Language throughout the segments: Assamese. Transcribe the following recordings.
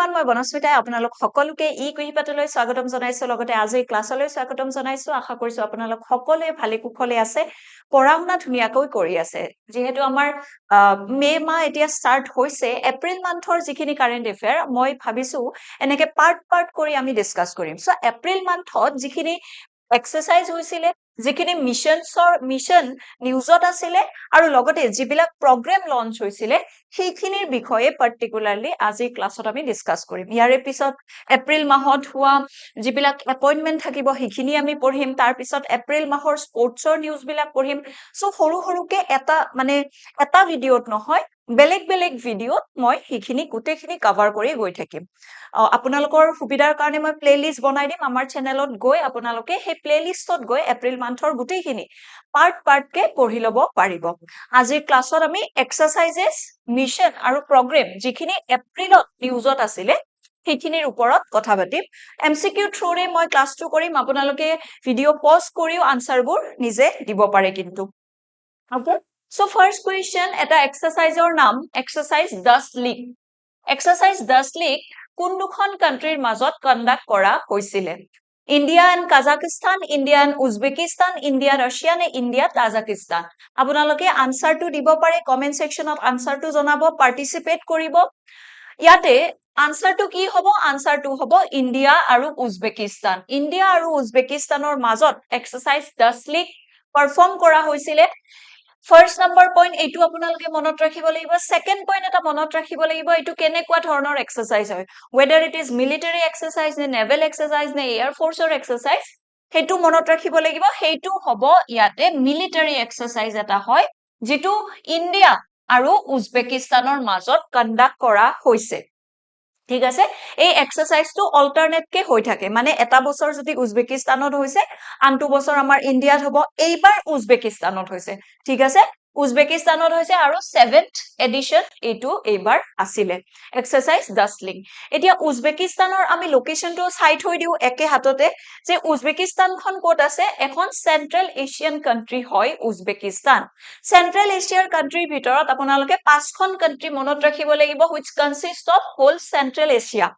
এভৰিৱান মই বনস্মিতাই আপোনালোক সকলোকে ই কুহিপাতলৈ স্বাগতম জনাইছো লগতে আজি ক্লাছলৈ স্বাগতম জনাইছো আশা কৰিছো আপোনালোক সকলোৱে ভালে কুশলে আছে পঢ়া শুনা ধুনীয়াকৈ কৰি আছে যেহেতু আমাৰ মে মাহ এতিয়া ষ্টাৰ্ট হৈছে এপ্ৰিল মান্থৰ যিখিনি কাৰেন্ট এফেয়াৰ মই ভাবিছো এনেকে পাৰ্ট কৰি আমি ডিসকাস কৰিম সো এপ্ৰিল মান্থত যিখিনি এক্সাৰসাইজ হৈছিলে যিখিনি মিশন নিউজত আছিলে আৰু লগতে যিবিলাক প্ৰগ্ৰাম লঞ্চ হৈছিলে সেইখিনিৰ বিষয়ে পাৰ্টিকুলাৰলি আজি ক্লাছত আমি ডিসকাস কৰিম ইয়াৰে পিছত এপ্ৰিল মাহত হোৱা যিবিলাক এপইন্টমেন্ট থাকিব সেইখিনি আমি পঢ়িম তাৰ পিছত এপ্ৰিল মাহৰ স্পৰ্টছৰ নিউজ বিলাক পঢ়িম সো সৰুকে এটা ভিডিঅত নহয় বেলেগ ভিডিঅত মই সেইখিনি গুটেখিনি কভাৰ কৰি গৈ থাকিম আপোনালোকৰ সুবিধাৰ কাৰণে মই প্লেলিষ্ট বনাই দিম আমাৰ চেনেলত গৈ আপোনালোকে সেই প্লেলিষ্টত গৈ এপ্ৰিল মান্থৰ গুটেখিনি পাৰ্ট কে পঢ়ি লব পাৰিব আজিৰ ক্লাছত আমি এক্সাৰসাইজেস মিশন আৰু প্ৰগ্ৰাম যিখিনি এপ্ৰিলত নিউজত আছিলে সেইখিনিৰ ওপৰত কথা পাতিম এমসিকিউ থ্ৰুৰে মই ক্লাছটো কৰিম আপোনালোকে ভিডিও পজ কৰিও আনসাৰবোৰ নিজে দিব পাৰে কিন্তু ওকে সো ফাৰ্স্ট কোৱেশ্চন এটা এক্সাৰসাইজৰ নাম এক্সাৰসাইজ 10 লিগ এক্সাৰসাইজ 10 লিগ কোন দুখন কান্ট্ৰিৰ মাজত কন্ডাক্ট কৰা হৈছিল India and Kazakhstan India and Uzbekistan India Russia নে ইন্ডিয়া তাজিকিস্তান আপোনালোকে আনসাৰটো দিব পাৰে কমেন্ট সেকশনত আনসাৰটো জনাব পাৰ্টিসিপেট কৰিব ইয়াতে আনসাৰটো কি হ'ব আনসাৰটো হ'ব ইন্ডিয়া আৰু উজবেকিস্তানৰ মাজত এক্সাৰসাইজ 10 লিগ পাৰফৰ্ম কৰা হৈছিল ফাৰ্স্ট নাম্বাৰ পইণ্ট এইটো আপোনালোকে মনত ৰাখিব লাগিব সেকেন্ড পইণ্ট এটা মনত ৰাখিব লাগিব এইটো কেনেকুৱা ধৰণৰ এক্সাৰসাইজ হয় whether it is military exercise নে naval exercise নে air force ৰ exercise হেতু মনত ৰাখিব লাগিব হেতু হ'ব ইয়াতে military exercise এটা হয় যেটো ইন্ডিয়া আৰু উজবেকিস্তানৰ মাজত কন্ডাক্ট কৰা হৈছে ঠিক আছে এই এক্সাৰসাইজটো অল্টাৰনেট কে হৈ থাকে মানে এটা বছৰ যদি উজবেকিস্তানত হৈছে আনটো বছৰ আমাৰ ইন্ডিয়াত হ'ব এইবাৰ উজবেকিস্তানত হৈছে ঠিক আছে উজবেকিস্তানত হৈছে আৰু 7th এডিশন এটো এইবাৰ আছিল এক্সাৰসাইজ 10 লিগ এতিয়া উজবেকিস্তানৰ আমি লোকেশনটো চাই থৈ দিও একে হাততে যে উজবেকিস্তানখন ক'ত আছে এখন সেন্ট্ৰেল এছিয়ান কান্ট্ৰি হয় উজবেকিস্তান সেন্ট্ৰেল এছিয়াৰ কান্ট্ৰিৰ ভিতৰত আপোনালোকে পাঁচখন কান্ট্ৰি মনত ৰাখিব লাগিব which consists of whole central asia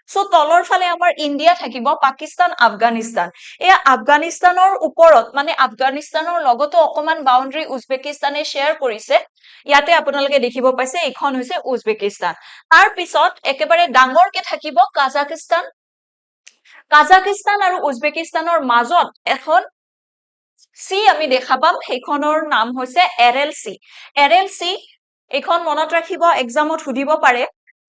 so তলৰ ফালে আমাৰ ইন্ডিয়া থাকিব পাকিস্তান আফগানিস্তান এই আফগানিস্তানৰ ওপৰত মানে আফগানিস্তানৰ লগতো অকমান বাউন্ডাৰী উজবেকিস্তানে শেয়াৰ কৰিছে ইয়াতে আপোনালোকে দেখিব পাইছে এইখন হৈছে উজবেকিস্তান তাৰ পিছত একেবাৰে ডাঙৰকে থাকিব কাজাকিস্তান আৰু উজবেকিস্তানৰ মাজত এখন সি আমি দেখা পাম সেইখনৰ নাম হৈছে এৰএলসি এইখন মনত ৰাখিব এক্সামত সুধিব পাৰে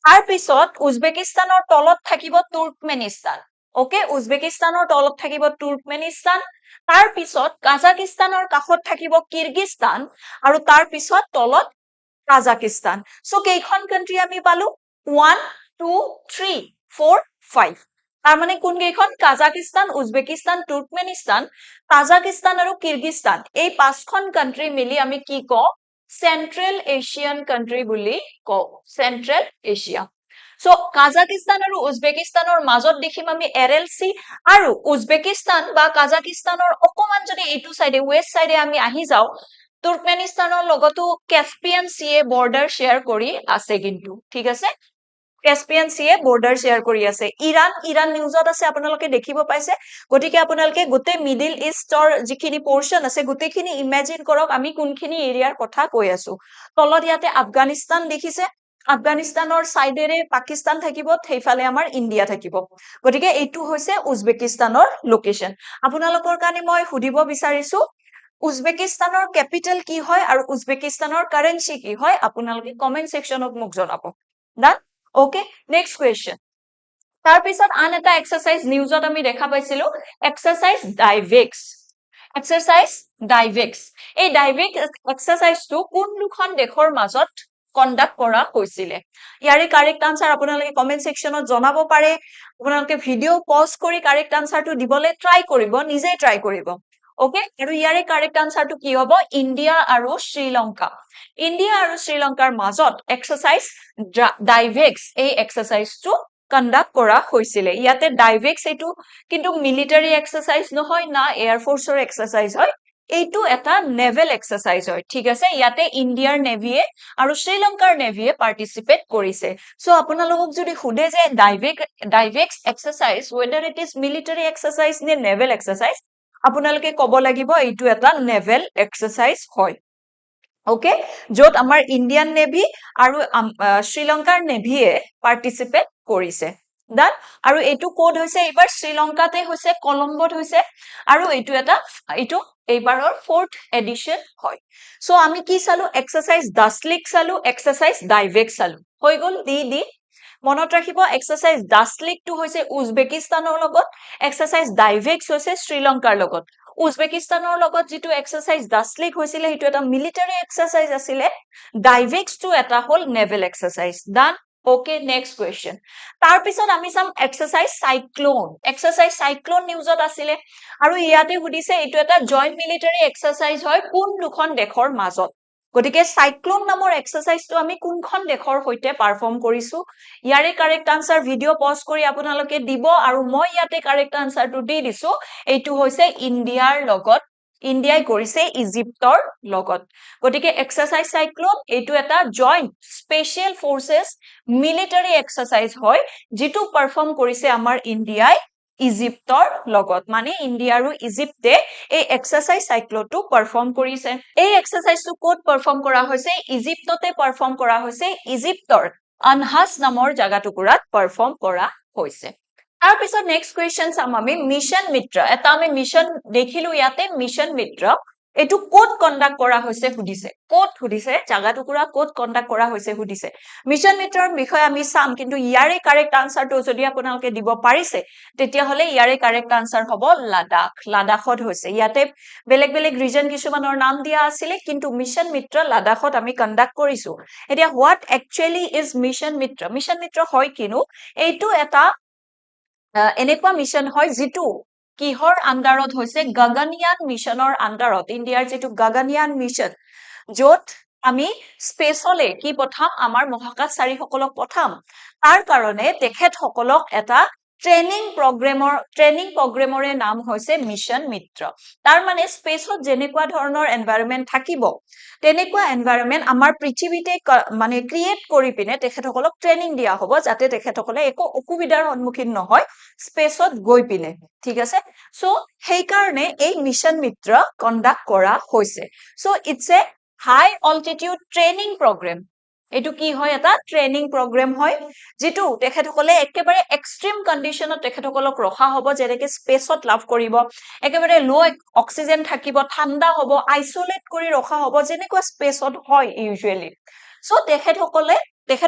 তাৰ পিছত উজবেকিস্তানৰ তলত থাকিব তুৰ্কমেনিস্তান ওকে উজবেকিস্তানৰ তলত থাকিব তুৰ্কমেনিস্তান তাৰ পিছত কাজাকিস্তানৰ কাষত থাকিব কিৰগিস্তান আৰু তাৰ পিছত তলত কাজাকিস্তান সো কেইখন কান্ট্ৰি আমি পালো 1 2 3 4 5 তাৰ মানে কোন কেইখন কাজাকিস্তান উজবেকিস্তান তুৰ্কমেনিস্তান কাজাকিস্তান আৰু কিৰগিস্তান এই পাঁচখন কান্ট্ৰি মিলি আমি কি কও সেন্ট্ৰেল এছিয়ান কান্ট্ৰি বুলি কও সেন্ট্ৰেল এছিয়া সো কাজাকিস্তান আৰু উজবেকিস্তানৰ মাজত দেখিম আমি এৰএলসি আৰু উজবেকিস্তান বা কাজাকিস্তানৰ অকমান যদি এইটো সাইডে ওয়েস্ট সাইডে আমি আহি যাও তুৰ্কমেনিস্তানৰ লগতো কাস্পিয়ান সিয়ে বৰ্ডাৰ শেয়াৰ কৰি আছে কিন্তু ঠিক আছে কাস্পিয়ান সিয়ে বৰ্ডাৰ শেয়াৰ কৰি আছে ইৰান নিউজত আছে আপোনালোকে দেখিব পাইছে গতিকে আপোনালোকে গোটে মিডল ইষ্টৰ যিখিনি পোৰশন আছে গোটেখিনি ইমাজিন কৰক আমি কোনখিনি এৰিয়াৰ কথা কৈ আছো তলত ইয়াতে আফগানিস্তান দেখিছে আফগানিস্তানৰ সাইডেৰে পাকিস্তান থাকিব সেইফালে আমাৰ ইন্ডিয়া থাকিব গতিকে এইটো হৈছে উজবেকিস্তানৰ লোকেশন আপোনালোকৰ কাৰণে মই সুধিব বিচাৰিছো উজবেকিস্তানৰ ক্যাপিটাল কি হয় আৰু উজবেকিস্তানৰ কাৰেন্সি কি হয় আপোনালোকে কমেন্ট সেকশনত মোক জনাব ডান ওকে নেক্সট কোৱেশ্চন তাৰ পিছত আন এটা এক্সাৰসাইজ নিউজত আমি দেখা পাইছিলো এক্সাৰসাইজ ডাইভেক্স এই ডাইভেক্স এক্সাৰসাইজটো কোন দুখন দেশৰ মাজত কন্ডাক্ট কৰা হৈছিল ইয়াৰে কাৰেক্ট আনসাৰ আপোনালোকে কমেন্ট সেকশনত জনাব পাৰে আপোনালোকে ভিডিও পজ কৰি কাৰেক্ট আনসাৰটো দিবলৈ ট্ৰাই কৰিব নিজে ট্ৰাই কৰিব ওকে আৰু ইয়াৰে কাৰেক্ট আনসাৰটো কি হ'ব ইন্ডিয়া আৰু শ্ৰীলংকাৰ মাজত এক্সাৰসাইজ ডাইভেক্স এই এক্সাৰসাইজটো কন্ডাক্ট কৰা হৈছিল ইয়াতে ডাইভেক্স এইটো কিন্তু মিলিটাৰী এক্সাৰসাইজ নহয় না এয়াৰ ফোৰ্সৰ এক্সাৰসাইজ হয় এইটো এটা নেভেল এক্সাৰসাইজ হয় ঠিক আছে ইয়াতে ইণ্ডিয়াৰ নেভিয়ে আৰু শ্ৰীলংকাৰ নেভিয়ে পাৰ্টিসিপেট কৰিছে সো আপোনালোকক যদি খুদে যে ডাইভেক্স exercise whether it is military exercise নে নেভেল এক্সাৰসাইজ আপোনালোকে ক'ব লাগিব এইটো এটা নেভেল এক্সাৰসাইজ হয় ওকে যত আমাৰ ইণ্ডিয়ান নেভি আৰু শ্ৰীলংকাৰ নেভিয়ে পাৰ্টিসিপেট কৰিছে ডান আৰু এইটো কোড হৈছে এইবাৰ শ্ৰীলংকাতে হৈছে কলম্বোত হৈছে আৰু এইটো এইবাৰৰ 4th এডিশন হয় সো আমি কি চালো এক্সাৰসাইজ দাসলিক চালো এক্সাৰসাইজ ডাইভেক্স চালো হৈ গল দি মনত ৰাখিব এক্সাৰসাইজ দাসলিক টু হৈছে উজবেকিস্তানৰ লগত এক্সাৰসাইজ ডাইভেক্স হৈছে শ্ৰীলংকাৰ লগত উজবেকিস্তানৰ লগত যেটো এক্সাৰসাইজ দাসলিক হৈছিল হেতু এটা মিলিটাৰী এক্সাৰসাইজ আছিল ডাইভেক্স টু এটা হল নেভেল এক্সাৰসাইজ ডান ওকে নেক্সট কোৱেশ্চন তাৰ পিছত আমি চাম এক্সাৰসাইজ সাইক্লোন নিউজত আছিল আৰু ইয়াতে সুধিছে এটো এটা জয়েন্ট মিলিটাৰী এক্সাৰসাইজ হয় কোন দুখন দেশৰ মাজত গতিকে সাইক্লোন নামৰ এক্সাৰসাইজটো আমি কোনখন দেশৰ হৈতে পাৰফৰ্ম কৰিছো ইয়াৰে কাৰেক্ট আনসাৰ ভিডিও পজ কৰি আপোনালোকে দিব আৰু মই ইয়াতে কাৰেক্ট আনসাৰটো দি দিছো এইটো হৈছে ইণ্ডিয়াৰ লগত ইণ্ডিয়াই কৰিছে ইজিপ্তৰ লগত গতিকে এক্সাৰসাইজ সাইক্লোন এইটো এটা জয়েন্ট স্পেশাল ফোৰ্সেস মিলিটাৰী এক্সাৰসাইজ হয় যেটো পাৰফৰ্ম কৰিছে আমাৰ ইণ্ডিয়াই ইজিপ্তৰ লগত মানে ইণ্ডিয়া আৰু ইজিপ্তে এই এক্সাৰসাইজ সাইক্লোনটো পাৰফৰ্ম কৰিছে এই এক্সাৰসাইজটো কোড পাৰফৰ্ম কৰা হৈছে ইজিপ্ততে পাৰফৰ্ম কৰা হৈছে ইজিপ্তৰ আনহাস নামৰ জাগা টুকুৰাত পাৰফৰ্ম কৰা হৈছে তাৰ পিছত নেক্সট কোৱেশ্চন চাম আমি মিশন মিত্ৰ এটা আমি মিশন দেখিলো ইয়াতে মিশন মিত্ৰ এটো কোড কন্ডাক্ট কৰা হৈছে সুধিছে জাগা টুকুৰা কোড কন্ডাক্ট কৰা হৈছে সুধিছে মিশন মিত্ৰৰ বিষয়ে আমি চাম কিন্তু ইয়াৰে কাৰেক্ট আনসাৰটো যদি আপোনালোকে দিব পাৰিছে তেতিয়া হলে ইয়াৰে কাৰেক্ট আনসাৰ হ'ব লাডাখত হৈছে ইয়াতে বেলেগ ৰিজন কিছুমানৰ নাম দিয়া আছিল কিন্তু মিশন মিত্ৰ লাডাখত আমি কন্ডাক্ট কৰিছো এতিয়া হোৱাট একচুয়ালি ইজ মিশন মিত্ৰ হয় কিনো এইটো এটা এনেকুৱা মিশন হয় যেটো কিহৰ আন্ডাৰত হৈছে গগনয়ান মিশনৰ আন্ডাৰত ইণ্ডিয়াৰ যেটো গগনয়ান মিশন যত আমি স্পেচলে কি পঠাম আমাৰ মহাকাশচাৰী সকলক পঠাম তাৰ কাৰণে তেখেত সকলক এটা ট্ৰেনিং প্ৰগ্ৰেমৰে নাম হৈছে মিশন মিত্ৰ তাৰ মানে স্পেচত যেনেকুৱা ধৰণৰ এনভায়ৰনমেন্ট থাকিব তেনেকুৱা এনভায়ৰনমেন্ট আমাৰ পৃথিৱীতে মানে ক্ৰিয়েট কৰি পিনে তেখেত সকলক ট্ৰেনিং দিয়া হ'ব যাতে তেখেত সকলে একো অসুবিধাৰ সন্মুখীন নহয় স্পেচত গৈ পিনে ঠিক আছে সো সেই কাৰণে এই মিশন মিত্ৰ কন্ডাক্ট কৰা হৈছে so it's a high altitude training programme এটো কি হয় এটা ট্ৰেনিং প্ৰগ্ৰেম হয় যেটো তেখেত সকলে একেবাৰে এক্সট্ৰিম কন্ডিশনত তেখেত সকলক ৰখা হ'ব যেনেকে স্পেচত লাভ কৰিব একেবাৰে লো অক্সিজেন থাকিব ঠাণ্ডা হ'ব আইসোলেট কৰি ৰখা হ'ব যেনেকুৱা স্পেচত হয় ইউজুৱেলি সো তেখেত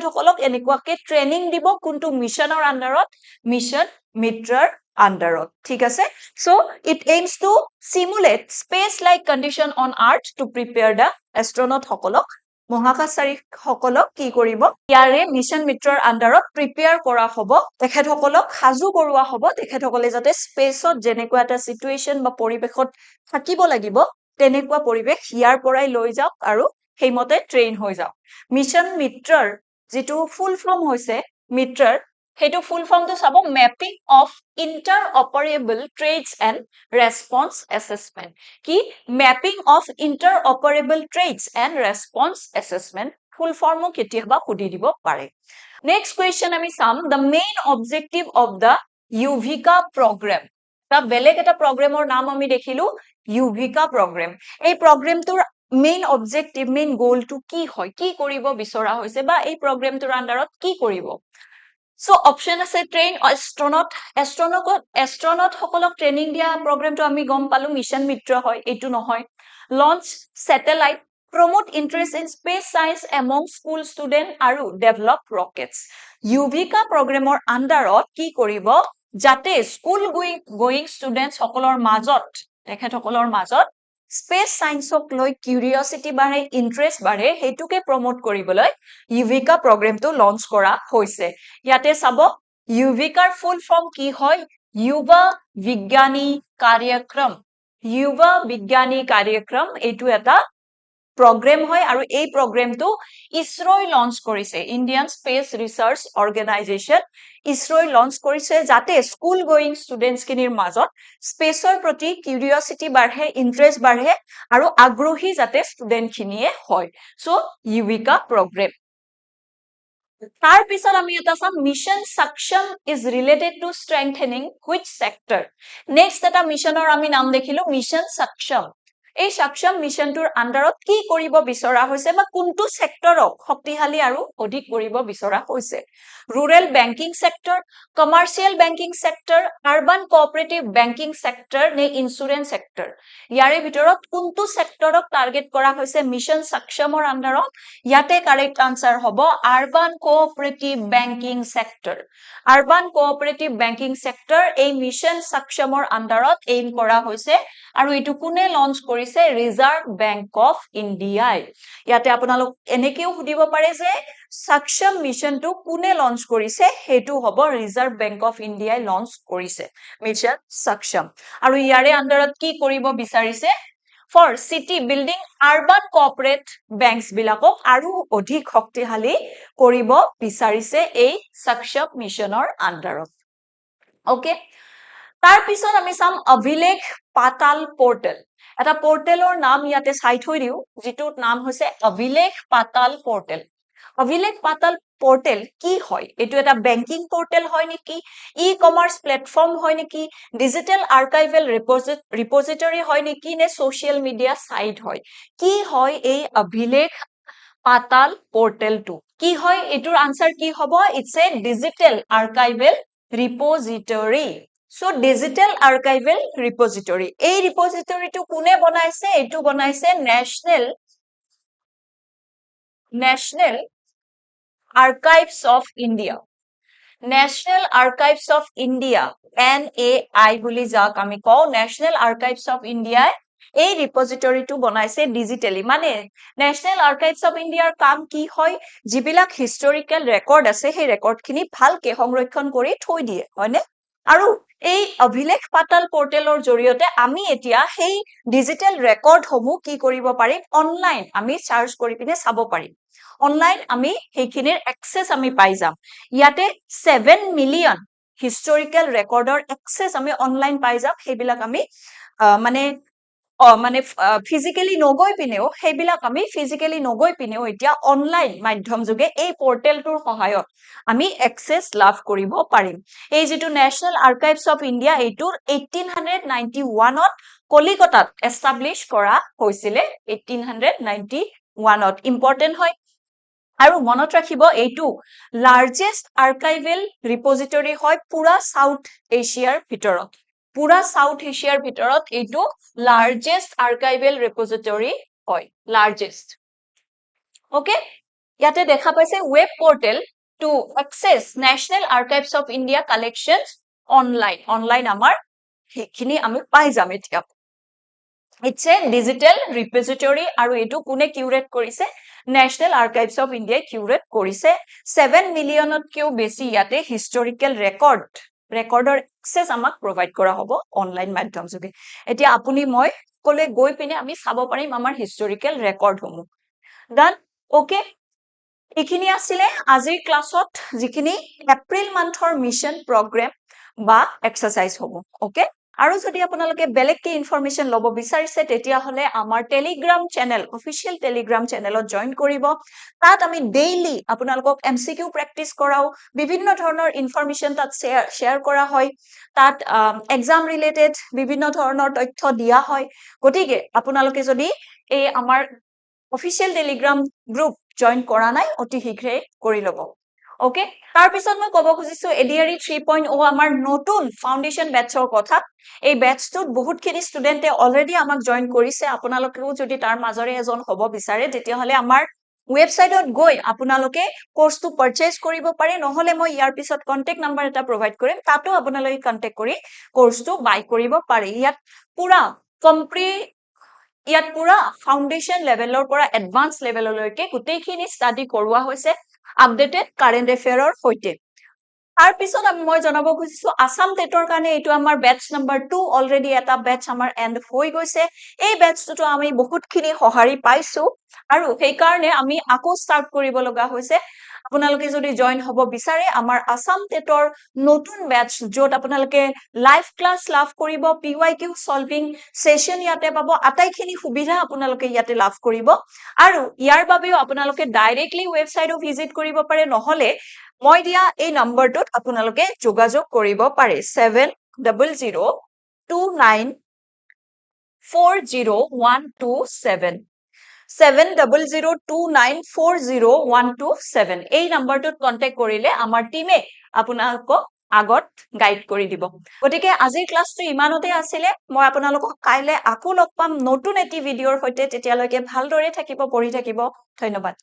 সকলক এনেকুৱাকে ট্ৰেনিং দিব কোনটো মিশনৰ আন্ডাৰত মিশন মিত্ৰৰ আন্ডাৰত ঠিক আছে so it aims to simulate space like condition on earth to prepare the astronaut সকলক মহাকাশচাৰী সকলক কি কৰিব ইয়াৰে মিশন মিত্ৰৰ আন্ডাৰত প্ৰিপেয়াৰ কৰা হ'ব তেখেত সকলক সাজু কৰোৱা হ'ব তেখেত সকলে যাতে স্পেচত যেনেকুৱা এটা সিচুৱেচন বা পৰিবেশত থাকিব লাগিব তেনেকুৱা পৰিবেশ ইয়াৰ পৰাই লৈ যাওক আৰু সেইমতে ট্ৰেইন হৈ যাওক মিশন মিত্ৰৰ যেটো ফুল ফৰ্ম হৈছে মিত্ৰৰ হেতু ফুল ফৰ্মটো sub mapping of interoperable trades and response assessment কি mapping of interoperable trades and response assessment full ফৰ্মো কেতিয়াবা সুধি দিব পাৰে নেক্সট কোৱেশ্চন আমি চাম the main objective of the YUVIKA programme তা বেলেগ এটা প্ৰগ্ৰেমৰ নাম আমি দেখিলো ইউভিকা প্ৰগ্ৰেম এই প্ৰগ্ৰেমটোৰ মেইন অবজেক্টিভ মেইন গোলটো কি হয় কি কৰিব বিচৰা হৈছে বা এই প্ৰগ্ৰেমটোৰ আন্ডাৰত কি কৰিব সো অপশন আছে ট্ৰেইন এস্ট্ৰনট সকলক ট্ৰেনিং দিয়া প্ৰগ্ৰামটো আমি গম পালো মিশন মিত্ৰ হয় এটো নহয় launch satellite promote interest in space science among school student আৰু develop rockets ইউভিকা প্ৰগ্ৰামৰ আন্ডাৰত কি কৰিব যাতে স্কুল গোয়িং ষ্টুডেন্টস সকলৰ মাজত তেখেত সকলৰ মাজত স্পেস সায়েন্সক লৈ কিউৰিওসিটি বাঢ়ে ইন্টাৰেষ্ট বাঢ়ে হেতুকে প্ৰমোট কৰিবলৈ ইউভিকা প্ৰগ্ৰামটো লঞ্চ কৰা হৈছে ইয়াতে চাব ইউভিকাৰ ফুল ফৰ্ম কি হয় युवा विज्ञानी कार्यक्रम এইটো এটা প্ৰগ্ৰেম হয় আৰু এই প্ৰগ্ৰেমটো ইছৰোই লঞ্চ কৰিছে ইণ্ডিয়ান স্পেচ ৰিচাৰ্চ অৰ্গেনাইজেশ্যন ইছৰোই লঞ্চ কৰিছে যাতে স্কুল গোয়িং ষ্টুডেন্টছ খিনিৰ মাজত স্পেচৰ প্ৰতি কিউৰিয়চিটি বাঢ়ে ইন্টাৰেষ্ট বাঢ়ে আৰু আগ্ৰহী যাতে ষ্টুডেন্ট খিনিয়ে হয় সো ইউবিকা প্ৰগ্ৰেম তাৰ পিছত আমি এটা চাম mission Saksham is related to strengthening which sector next এটা মিছনৰ আমি নাম দেখিলো মিছন সাক্ষম এই সাক্ষম মিছনটোৰ আন্ডাৰত কি কৰিব বিচৰা হৈছে বা কোনটো সেক্টৰক শক্তিশালী আৰু অধিক কৰিব বিচৰা হৈছে rural banking sector commercial banking sector urban cooperative banking sector নে ইন্সুৰেন্স সেক্টৰ ইয়াৰে ভিতৰত কোনটো সেক্টৰক টাৰ্গেট কৰা হৈছে মিছন সাক্ষমৰ আন্ডাৰত ইয়াতে কাৰেক্ট আনসাৰ হ'ব urban cooperative banking sector urban cooperative banking sector এই মিছন সাক্ষমৰ আন্ডাৰত এইম কৰা হৈছে আৰু এটো কোনে লঞ্চ কৰিছে ৰিজাৰ্ভ বেংক অফ ইণ্ডিয়াই ইয়াতে আপোনালোক এনেকেও সুধিব পাৰে যে সাক্ষম মিছনটো কোনে লঞ্চ কৰিছে হেতু হ'ব ৰিজাৰ্ভ বেংক অফ ইণ্ডিয়াই লঞ্চ কৰিছে মিছন সাক্ষম আৰু ইয়াৰে আন্ডাৰত কি কৰিব বিচাৰিছে for city building urban corporate banks বিলাকক আৰু অধিক শক্তিশালী কৰিব বিচাৰিছে এই সাক্ষম মিছনৰ আন্ডাৰত ওকে তাৰ পিছত আমি চাম অভিলেখ পাতাল পোৰ্টেল এটা পোৰ্টেলৰ নাম ইয়াতে চাই থৈ দিও যিটোৰ নাম হৈছে অভিলেখ পাতাল পোৰ্টেল অভিলেখ পাতাল পোৰ্টেল কি হয় এটো এটা বেংকিং পোৰ্টেল হয় নেকি ই-কমাৰ্স প্ল্যাটফৰ্ম হয় নেকি ডিজিটাল আৰ্কাইভেল ৰিপোজিটৰি হয় নেকি নে সোশ্যাল মিডিয়া সাইট হয় কি হয় এই অভিলেখ পাতাল পোৰ্টেলটো কি হয় এটোৰ আনসাৰ কি হ'ব it's a digital archival repository so digital archival repository এই ৰিপোজিটৰিটো কোনে বনাইছে এটো বনাইছে national Archives of India National Archives of India NAI বুলি যাক আমি কও National Archives of India এই ৰিপোজিটৰিটো বনাইছে ডিজিটালি মানে National Archives of India কাম কি হয় যিবিলাক হিষ্টৰিকেল ৰেকৰ্ড আছে সেই ৰেকৰ্ডখিনি ভালকে সংৰক্ষণ কৰি থৈ দিয়ে হয়নে আৰু এই অভিলেখ পাতাল পোৰ্টেলৰ জৰিয়তে আমি এতিয়া সেই ডিজিটাল ৰেকৰ্ড সমূহ কি কৰিব পাৰিম অনলাইন আমি সাৰ্চ কৰি পিনে চাব পাৰিম অনলাইন আমি সেইখিনিৰ এক্সেস আমি পাই যাম ইয়াতে 7 মিলিয়ন হিষ্টৰিকেল ৰেকৰ্ডৰ এক্সেস আমি অনলাইন পাই যাম সেইবিলাক আমি মানে ফিজিক্যালি নগৈ পিনেও সেইবিলাক আমি ফিজিক্যালি নগৈ পিনেও এতিয়া অনলাইন মাধ্যম যোগে এই পোৰ্টেলটোৰ সহায়ত আমি এক্সেস লাভ কৰিব পাৰিম এই যেটো ন্যাশনাল আৰ্কাইভছ অফ ইণ্ডিয়া এইটোৰ 1891 ত কলিকতাত এস্টাবলিশ কৰা হৈছিল 1891 ত ইম্পৰ্টেন্ট হয় আৰু মনত ৰাখিব এইটো লাৰ্জেষ্ট আৰ্কাইভেল ৰিপোজিটৰি হয় পুৰা সাউথ এছিয়াৰ ভিতৰত পুৰা সাউথ এছিয়াৰ ভিতৰত এইটো লাৰ্জেষ্ট আৰ্কাইভেল ৰিপোজিটৰি হয় লাৰ্জেষ্ট ওকে ইয়াতে দেখা পাইছে web portal to access national archives of India collections online আমাৰ সেইখিনি আমি পাই যাম এতিয়া It's a digital repository আৰু এটো কোনে কিউৰেট কৰিছে National Archives of India curate কৰিছে 7 মিলিয়নতকেও বেছি ইয়াতে হিষ্টৰিকেল ৰেকৰ্ডৰ এক্সেস আমাক প্ৰভাইড কৰা হ'ব অনলাইন মাধ্যম যোগে এতিয়া আপুনি মই কলে গৈ পিনে আমি চাব পাৰিম আমাৰ হিষ্টৰিকেল ৰেকৰ্ড সমূহ ডান ওকে এইখিনি আছিল আজিৰ ক্লাছত যিখিনি এপ্ৰিল মান্থৰ মিশন প্ৰগ্ৰাম বা এক্সাৰসাইজ হ'ব ওকে আৰু যদি আপোনালোকে বেলেগকে ইনফৰমেশন লব বিচাৰিছে তেতিয়া হলে আমাৰ টেলিগ্ৰাম চেনেল অফিশিয়াল টেলিগ্ৰাম চেনেলত জয়েন কৰিব তাত আমি ডেইলি আপোনালোকক এমসিকিউ প্ৰেক্টিস কৰাও বিভিন্ন ধৰণৰ ইনফৰমেশন তাত শেয়াৰ কৰা হয় তাত এক্সাম ৰিলেটেড বিভিন্ন ধৰণৰ তথ্য দিয়া হয় গতিকে আপোনালোকে যদি এই আমাৰ অফিশিয়াল টেলিগ্ৰাম গ্ৰুপ জয়েন কৰা নাই অতি শীঘ্ৰে কৰি লব ওকে তাৰ পিছত মই কব খুজিছো এডিআৰই 3.0 আমাৰ নতুন ফাউন্ডেশন বেটছৰ কথা এই বেটছটোত বহুতখিনি ষ্টুডেন্টে অলৰেডি আমাক জয়েন কৰিছে আপোনালোকেও যদি তাৰ মাজৰে এজন হ'ব বিচাৰে তেতিয়া হলে আমাৰ ৱেবসাইটত গৈ আপোনালোকে কোৰ্সটো পাৰচেজ কৰিব পাৰে নহলে মই ইয়াৰ পিছত কন্টাক্ট নাম্বাৰ এটা প্ৰভাইড কৰিম তাতো আপোনালোকে কন্টাক্ট কৰি কোৰ্সটো বাই কৰিব পাৰে ইয়াত পুৰা ফাউন্ডেশন লেভেলৰ পৰা এডভান্স লেভেললৈকে গোটেইখিনি ষ্টাডি কৰোৱা হৈছে আপডেটেড কাৰেন্ট এফেয়াৰৰ সৈতে তাৰ পিছত মই জনাব খুজিছো আসাম টেটৰ কাৰণে এটো আমাৰ বেটচ নাম্বাৰ 2 অলৰেডি এটা বেটচ আমাৰ এন্ড হৈ গৈছে এই বেটচটো আমি বহুতখিনি সহাৰি পাইছো আৰু সেইকাৰণে আমি আকৌ ষ্টাৰ্ট কৰিব লগা হৈছে আপোনালোকে যদি জইন হ'ব বিচাৰে আমাৰ আসাম টেটৰ নতুন বেটচ য'ত আপোনালোকে লাইভ ক্লাছ লাভ কৰিব PYQ সলভিং সেশন ইয়াতে পাব আটাইখিনি সুবিধা আপোনালোকে ইয়াতে লাভ কৰিব আৰু ইয়াৰ বাবেও আপোনালোকে ডাইৰেক্টলি ৱেবছাইটো ভিজিট কৰিব পাৰে নহলে মই দিয়া এই নম্বৰটোত আপোনালোকে যোগাযোগ কৰিব পাৰে 7002940127 7002940127 এই নম্বৰটোত কন্টেক্ট কৰিলে আমাৰ টিমে আপোনালোকক আগত গাইড কৰি দিব গতিকে আজিৰ ক্লাছটো ইমানতে আছিলে মই আপোনালোকক কাইলে আকৌ লগ পাম নতুন এটি ভিডিঅ'ৰ সৈতে তেতিয়ালৈকে ভালদৰে থাকিব পঢ়ি থাকিব ধন্যবাদ